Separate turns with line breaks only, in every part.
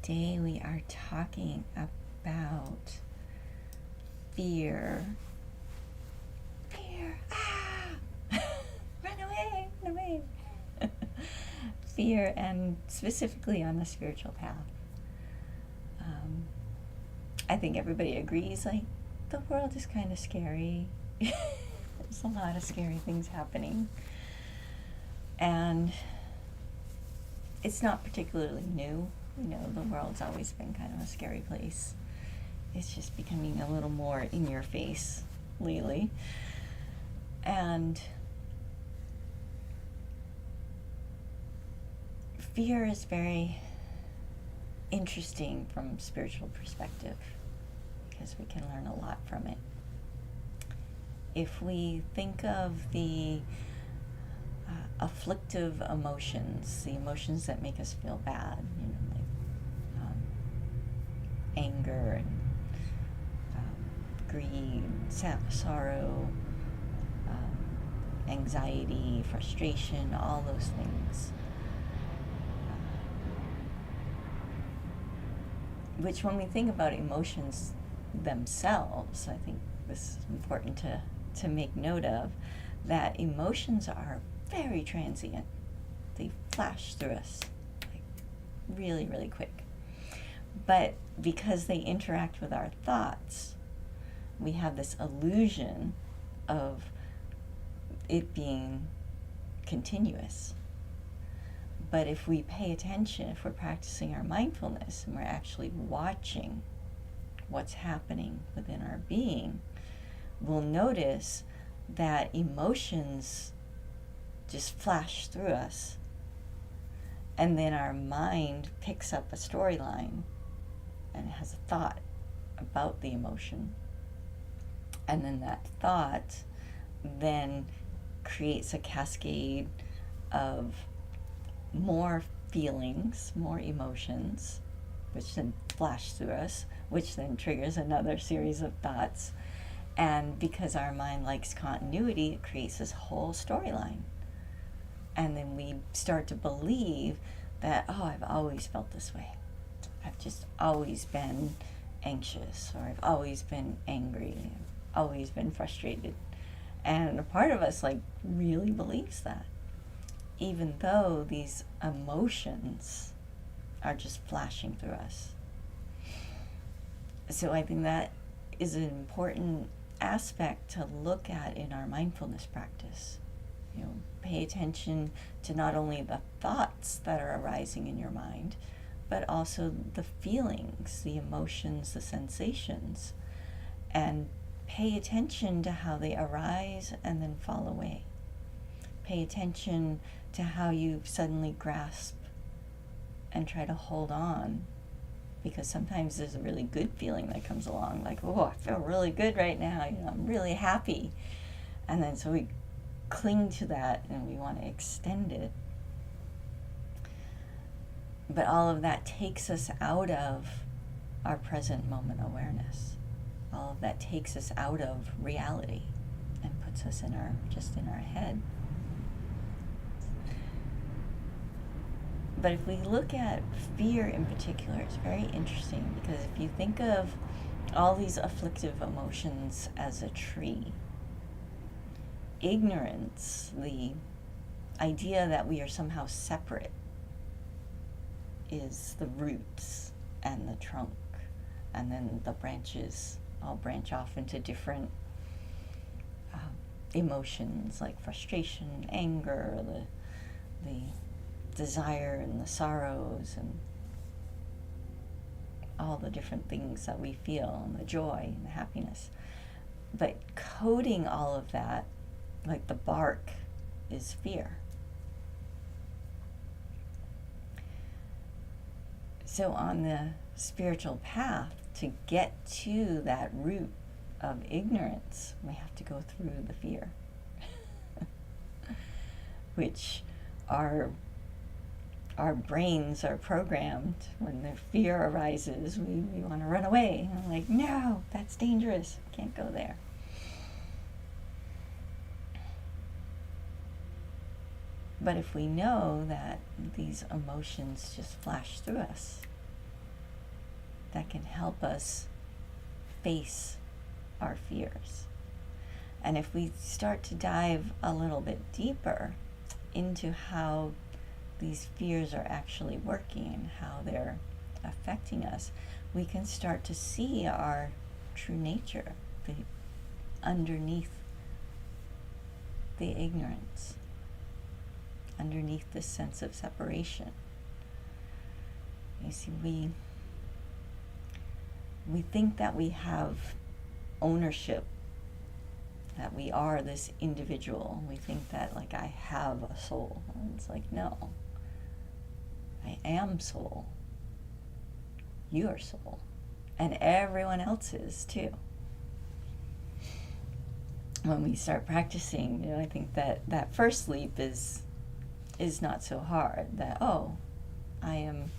today we are talking about fear. Fear, run away, run away. Fear, and specifically on the spiritual path. I think everybody agrees, like, the world is kind of scary. There's a lot of scary things happening. And it's not particularly new. You know, the world's always been kind of a scary place. It's just becoming a little more in your face lately. And fear is very interesting from a spiritual perspective because we can learn a lot from it. If we think of the afflictive emotions, the emotions that make us feel bad, you know, like anger and greed, sorrow, anxiety, frustration, all those things. Which, when we think about emotions themselves, I think this is important to make note of, that emotions are very transient. They flash through us like really, really quick. But because they interact with our thoughts, we have this illusion of it being continuous. But if we pay attention, if we're practicing our mindfulness and we're actually watching what's happening within our being, we'll notice that emotions just flash through us. And then our mind picks up a storyline and has a thought about the emotion. And then that thought then creates a cascade of more feelings, more emotions, which then flash through us, which then triggers another series of thoughts. And because our mind likes continuity, it creates this whole storyline. And then we start to believe that, oh, I've always felt this way. I've just always been anxious, or I've always been angry, I've always been frustrated. And a part of us, like, really believes that, even though these emotions are just flashing through us. So I think that is an important aspect to look at in our mindfulness practice. You know, pay attention to not only the thoughts that are arising in your mind, but also the feelings, the emotions, the sensations, and pay attention to how they arise and then fall away. Pay attention to how you suddenly grasp and try to hold on, because sometimes there's a really good feeling that comes along, like, oh, I feel really good right now, you know, I'm really happy. And then so we cling to that and we want to extend it. But all of that takes us out of our present moment awareness. All of that takes us out of reality and puts us in our head. But if we look at fear in particular, it's very interesting, because if you think of all these afflictive emotions as a tree, ignorance, the idea that we are somehow separate, is the roots and the trunk, and then the branches all branch off into different emotions like frustration, anger, the desire and the sorrows and all the different things that we feel, and the joy and the happiness. But coding all of that, like the bark, is fear. So on the spiritual path, to get to that root of ignorance, we have to go through the fear, which our brains are programmed. When the fear arises, we want to run away. And I'm like, no, that's dangerous. Can't go there. But if we know that these emotions just flash through us, that can help us face our fears. And if we start to dive a little bit deeper into how these fears are actually working and how they're affecting us, we can start to see our true nature, the underneath the ignorance, underneath this sense of separation. You see, we think that we have ownership, that we are this individual. We think that, like, I have a soul. And it's like, no, I am soul. You are soul. And everyone else is too. When we start practicing, I think that first leap is not so hard. That, oh, I am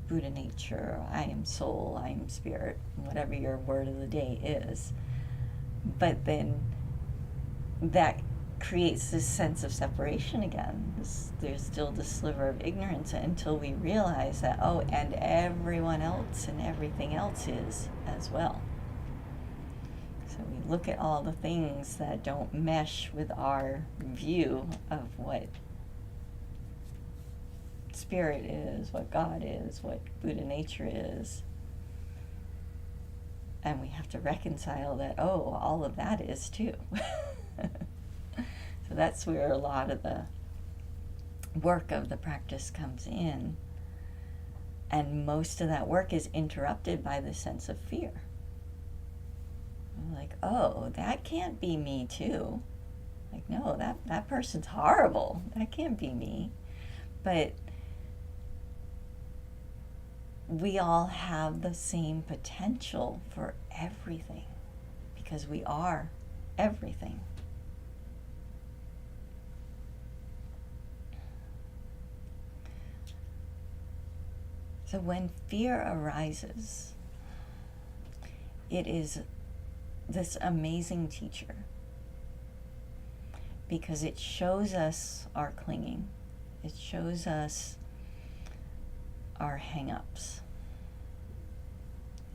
Buddha nature, I am soul, I am spirit, whatever your word of the day is. But then that creates this sense of separation again. There's still this sliver of ignorance until we realize that, oh, and everyone else and everything else is as well. So we look at all the things that don't mesh with our view of what spirit is, what God is, what Buddha nature is. And we have to reconcile that, oh, all of that is too. So that's where a lot of the work of the practice comes in. And most of that work is interrupted by the sense of fear. Like, oh, that can't be me too. Like, no, that person's horrible. That can't be me. But we all have the same potential for everything because we are everything. So when fear arises, it is this amazing teacher because it shows us our clinging. It shows us our hang-ups.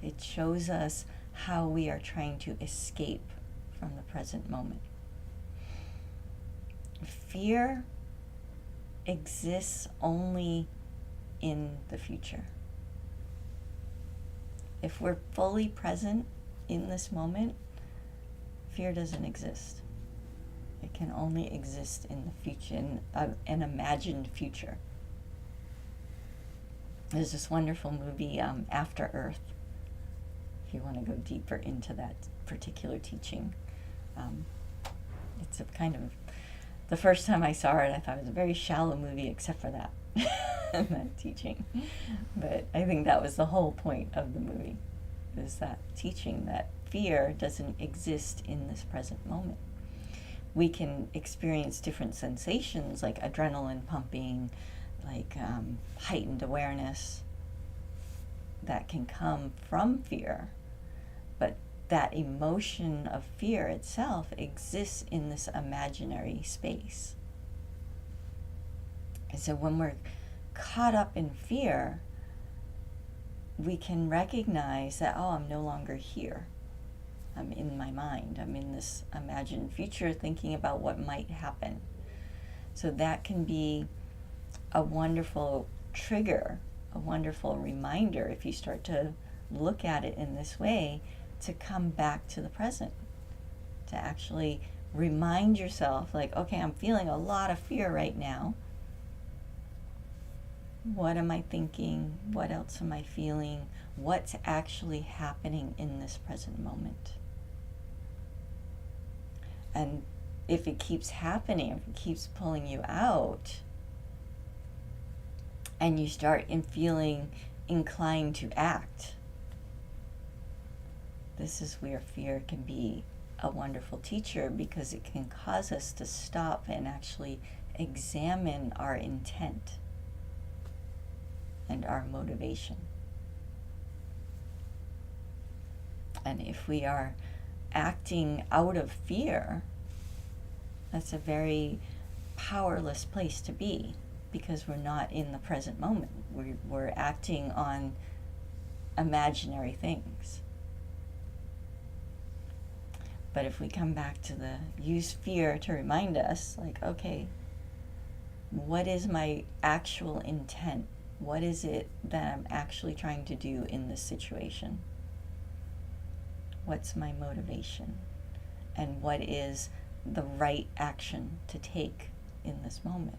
It shows us how we are trying to escape from the present moment. Fear exists only in the future. If we're fully present in this moment, fear doesn't exist. It can only exist in the future, in an imagined future. There's this wonderful movie, After Earth, if you want to go deeper into that particular teaching. It's a kind of, the first time I saw it, I thought it was a very shallow movie except for that, that teaching. But I think that was the whole point of the movie, is that teaching that fear doesn't exist in this present moment. We can experience different sensations like adrenaline pumping, like heightened awareness that can come from fear, but that emotion of fear itself exists in this imaginary space. And so when we're caught up in fear, we can recognize that, oh, I'm no longer here. I'm in my mind. I'm in this imagined future thinking about what might happen. So that can be a wonderful trigger, a wonderful reminder, if you start to look at it in this way, to come back to the present, to actually remind yourself, like, okay, I'm feeling a lot of fear right now. What am I thinking? What else am I feeling? What's actually happening in this present moment? And if it keeps happening, if it keeps pulling you out, and you start feeling inclined to act, this is where fear can be a wonderful teacher, because it can cause us to stop and actually examine our intent and our motivation. And if we are acting out of fear, that's a very powerless place to be, because we're not in the present moment. We're acting on imaginary things. But if we come back to use fear to remind us, like, okay, what is my actual intent? What is it that I'm actually trying to do in this situation? What's my motivation? And what is the right action to take in this moment?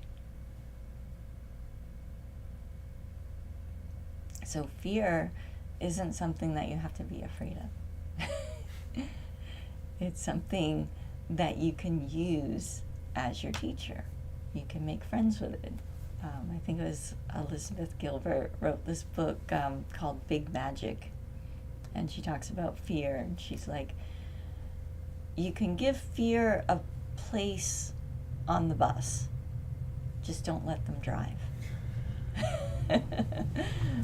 So fear isn't something that you have to be afraid of. It's something that you can use as your teacher. You can make friends with it. I think it was Elizabeth Gilbert wrote this book called Big Magic, and she talks about fear, and she's like, you can give fear a place on the bus, just don't let them drive.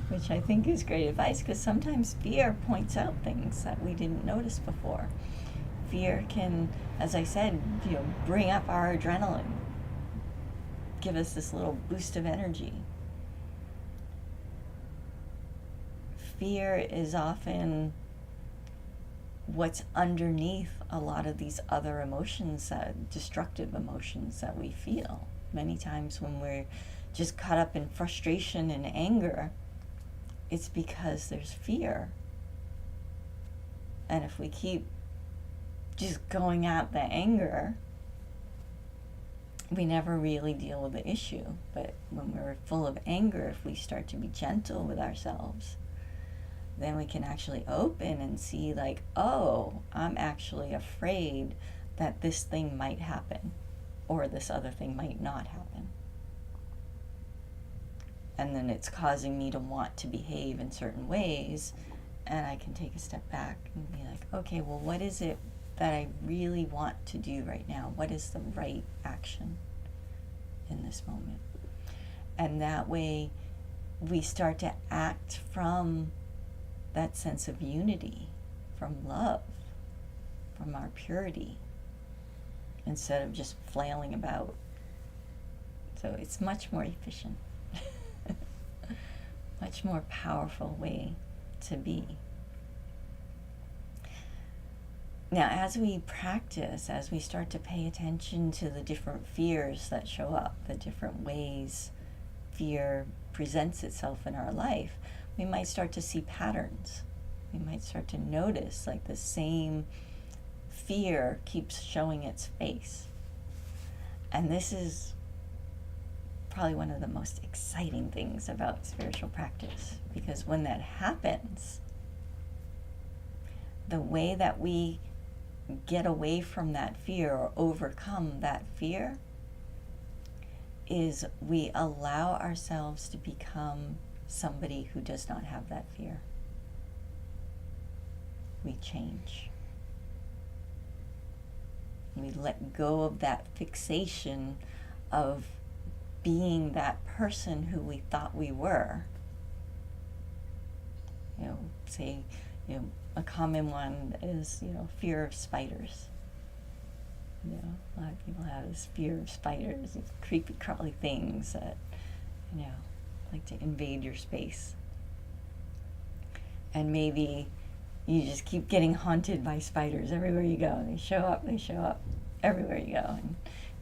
Which I think is great advice, because sometimes fear points out things that we didn't notice before. Fear can, as I said, bring up our adrenaline, give us this little boost of energy. Fear is often what's underneath a lot of these other emotions, destructive emotions that we feel. Many times when we're just caught up in frustration and anger, it's because there's fear. And if we keep just going at the anger, we never really deal with the issue. But when we're full of anger, if we start to be gentle with ourselves, then we can actually open and see, like, oh, I'm actually afraid that this thing might happen, or this other thing might not happen. And then it's causing me to want to behave in certain ways, and I can take a step back and be like, okay, well, what is it that I really want to do right now? What is the right action in this moment? And that way we start to act from that sense of unity, from love, from our purity, instead of just flailing about. So it's much more efficient, much more powerful way to be. Now, as we practice, as we start to pay attention to the different fears that show up, the different ways fear presents itself in our life, we might start to see patterns. We might start to notice, like, the same fear keeps showing its face. And this is probably one of the most exciting things about spiritual practice, because when that happens, the way that we get away from that fear or overcome that fear is we allow ourselves to become somebody who does not have that fear. We change. We let go of that fixation of being that person who we thought we were. Say, a common one is, fear of spiders. A lot of people have this fear of spiders, these creepy, crawly things that, like to invade your space. And maybe you just keep getting haunted by spiders everywhere you go. They show up everywhere you go. And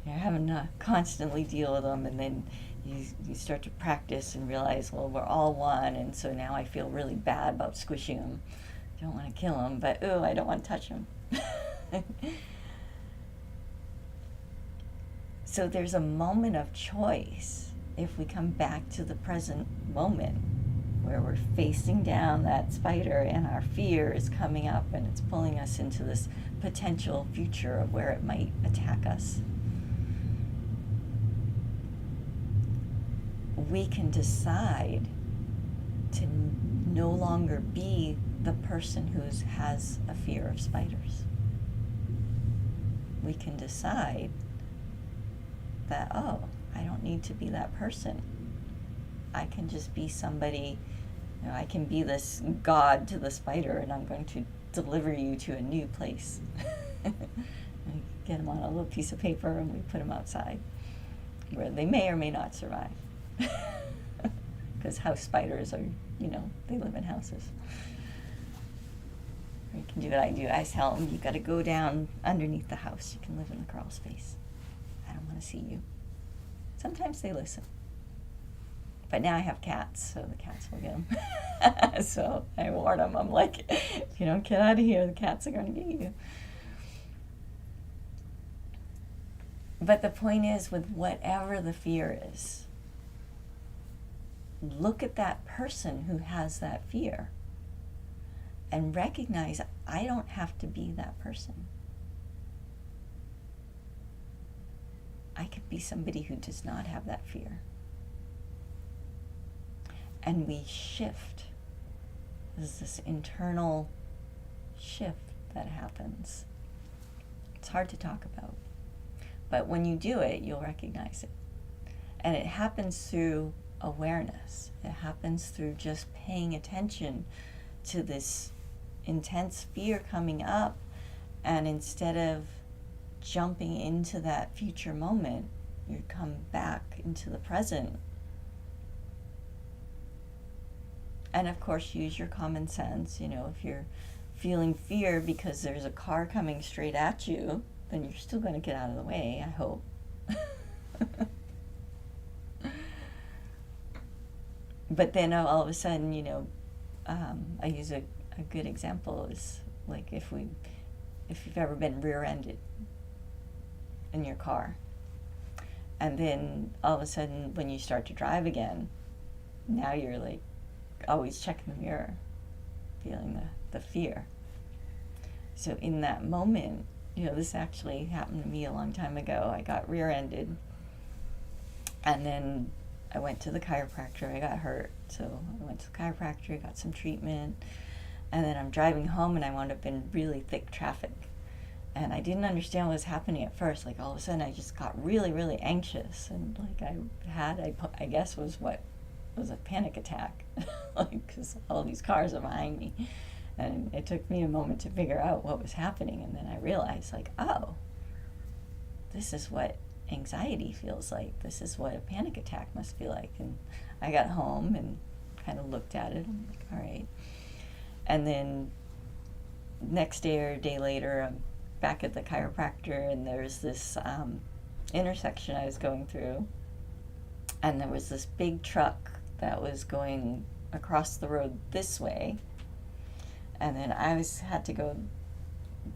you're having to constantly deal with them, and then you start to practice and realize, well, we're all one, and so now I feel really bad about squishing them. I don't want to kill them, but I don't want to touch them. So there's a moment of choice if we come back to the present moment where we're facing down that spider and our fear is coming up and it's pulling us into this potential future of where it might attack us. We can decide to no longer be the person who has a fear of spiders. We can decide that, I don't need to be that person. I can just be somebody, I can be this god to the spider, and I'm going to deliver you to a new place. We get them on a little piece of paper and we put them outside where they may or may not survive. because house spiders are, they live in houses. Or you can do what I do. I tell them, you got to go down underneath the house. You can live in the crawl space. I don't want to see you. Sometimes they listen. But now I have cats, so the cats will get them. So I warn them. I'm like, if you don't get out of here, the cats are going to get you. But the point is, with whatever the fear is, look at that person who has that fear and recognize, I don't have to be that person. I could be somebody who does not have that fear. And we shift. There's this internal shift that happens. It's hard to talk about. But when you do it, you'll recognize it. And it happens through awareness. It happens through just paying attention to this intense fear coming up, and instead of jumping into that future moment, you come back into the present. And of course, use your common sense. If you're feeling fear because there's a car coming straight at you, then you're still going to get out of the way, I hope. But then all of a sudden, I use a good example is like if you've ever been rear-ended in your car, and then all of a sudden when you start to drive again, now you're like always checking the mirror, feeling the fear. So in that moment, this actually happened to me a long time ago. I got rear-ended, and then I went to the chiropractor. I got hurt, so I went to the chiropractor, got some treatment, and then I'm driving home, and I wound up in really thick traffic. And I didn't understand what was happening at first. Like, all of a sudden, I just got really, really anxious, and like I guess was a panic attack, like, because all these cars are behind me. And it took me a moment to figure out what was happening, and then I realized, like, oh, this is what anxiety feels like. This is what a panic attack must feel like. And I got home and kind of looked at it. I'm like, all right. And then next day or a day later, I'm back at the chiropractor, and there's this intersection I was going through, and there was this big truck that was going across the road this way, and then had to go,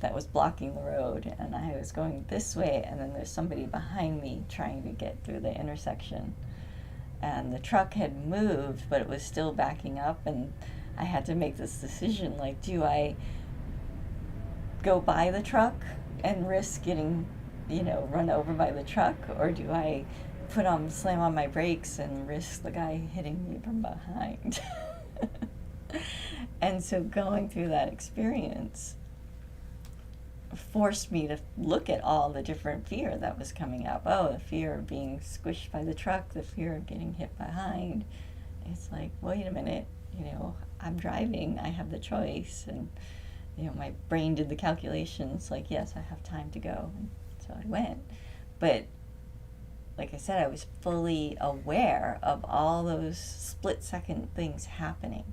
that was blocking the road, and I was going this way, and then there's somebody behind me trying to get through the intersection. And the truck had moved, but it was still backing up, and I had to make this decision, like, do I go by the truck and risk getting, run over by the truck, or do I slam on my brakes and risk the guy hitting me from behind? And so going through that experience forced me to look at all the different fear that was coming up. Oh, the fear of being squished by the truck, the fear of getting hit behind. It's like, wait a minute, I'm driving, I have the choice. And, my brain did the calculations, like, yes, I have time to go. And so I went. But like I said, I was fully aware of all those split-second things happening.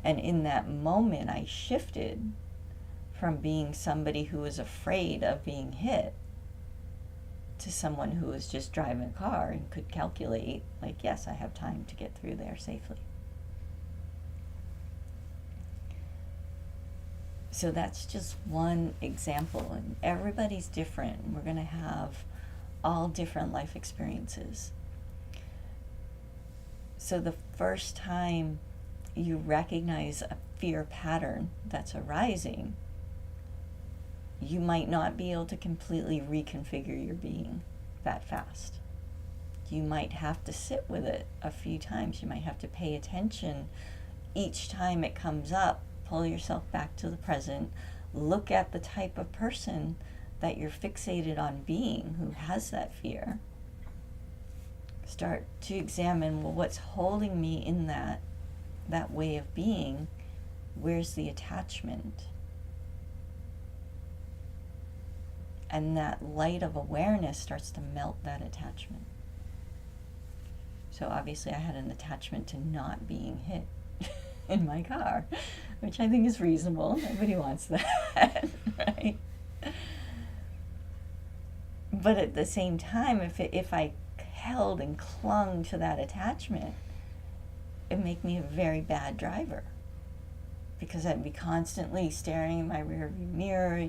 And in that moment, I shifted from being somebody who was afraid of being hit to someone who was just driving a car and could calculate, like, yes, I have time to get through there safely. So that's just one example, and everybody's different. We're going to have all different life experiences. So the first time you recognize a fear pattern that's arising, you might not be able to completely reconfigure your being that fast. You might have to sit with it a few times. You might have to pay attention each time it comes up. Pull yourself back to the present. Look at the type of person that you're fixated on being who has that fear. Start to examine, well, what's holding me in that way of being? Where's the attachment? And that light of awareness starts to melt that attachment. So obviously I had an attachment to not being hit in my car, which I think is reasonable. Nobody wants that, right? But at the same time, if I held and clung to that attachment, it'd make me a very bad driver, because I'd be constantly staring in my rearview mirror,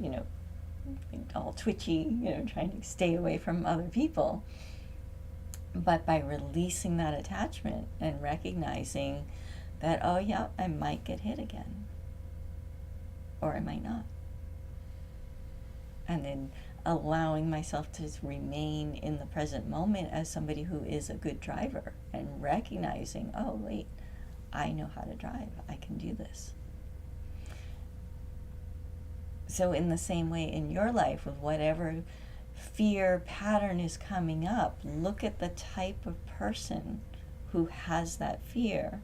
all twitchy, trying to stay away from other people. But by releasing that attachment and recognizing that, oh yeah, I might get hit again, or I might not, and then allowing myself to remain in the present moment as somebody who is a good driver, and recognizing, oh wait, I know how to drive, I can do this. So in the same way in your life, with whatever fear pattern is coming up, look at the type of person who has that fear,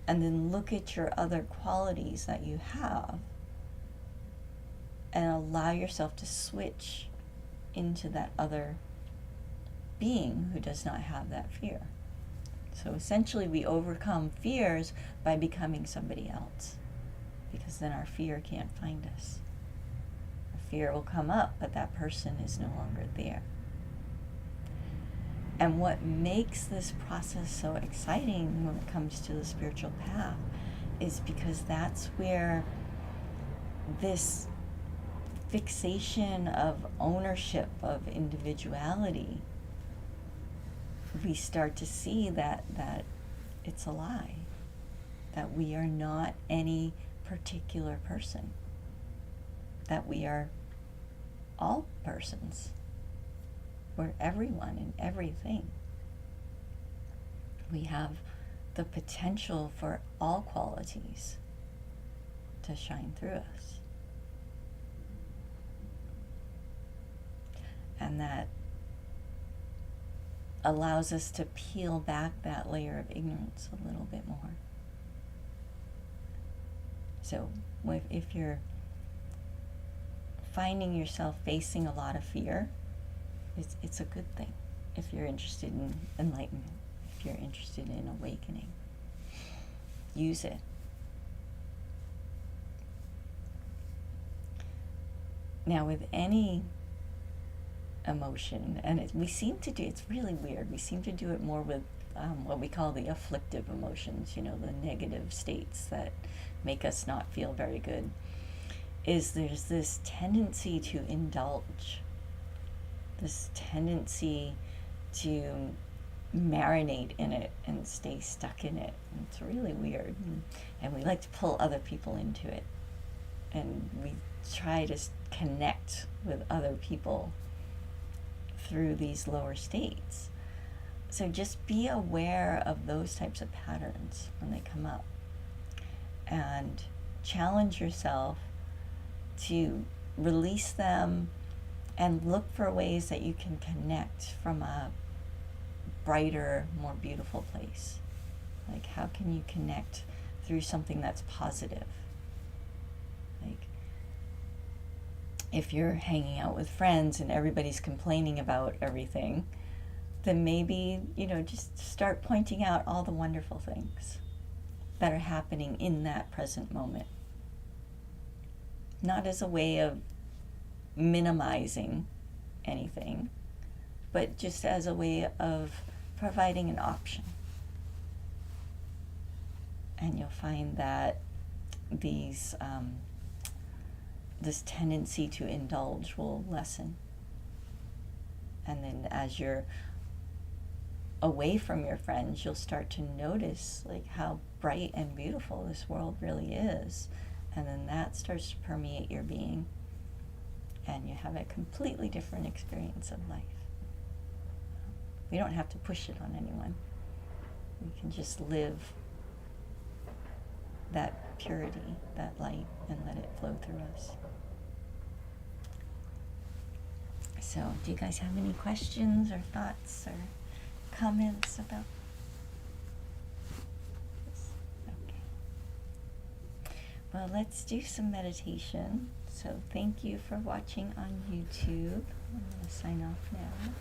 and then look at your other qualities that you have, and allow yourself to switch into that other being who does not have that fear. So essentially we overcome fears by becoming somebody else, because then our fear can't find us. A fear will come up, but that person is no longer there. And what makes this process so exciting when it comes to the spiritual path is because that's where this fixation of ownership, of individuality, we start to see that it's a lie, that we are not any particular person, that we are all persons. We're everyone and everything. We have the potential for all qualities to shine through us. And that allows us to peel back that layer of ignorance a little bit more. So if you're finding yourself facing a lot of fear, it's a good thing. If you're interested in enlightenment, if you're interested in awakening, use it. Now with any emotion, and it's really weird, we seem to do it more with what we call the afflictive emotions, the negative states that make us not feel very good, is there's this tendency to indulge, this tendency to marinate in it and stay stuck in it. And it's really weird. And we like to pull other people into it. And we try to connect with other people through these lower states. So just be aware of those types of patterns when they come up. And challenge yourself to release them and look for ways that you can connect from a brighter, more beautiful place. Like, how can you connect through something that's positive? Like, if you're hanging out with friends and everybody's complaining about everything, then maybe, just start pointing out all the wonderful things that are happening in that present moment. Not as a way of minimizing anything, but just as a way of providing an option. And you'll find that this tendency to indulge will lessen. And then as you're away from your friends, you'll start to notice like how bright and beautiful this world really is. And then that starts to permeate your being, and you have a completely different experience of life. We don't have to push it on anyone. We can just live that purity, that light, and let it flow through us. So, do you guys have any questions or thoughts or comments about this? Okay. Well, let's do some meditation. So thank you for watching on YouTube. I'm going to sign off now.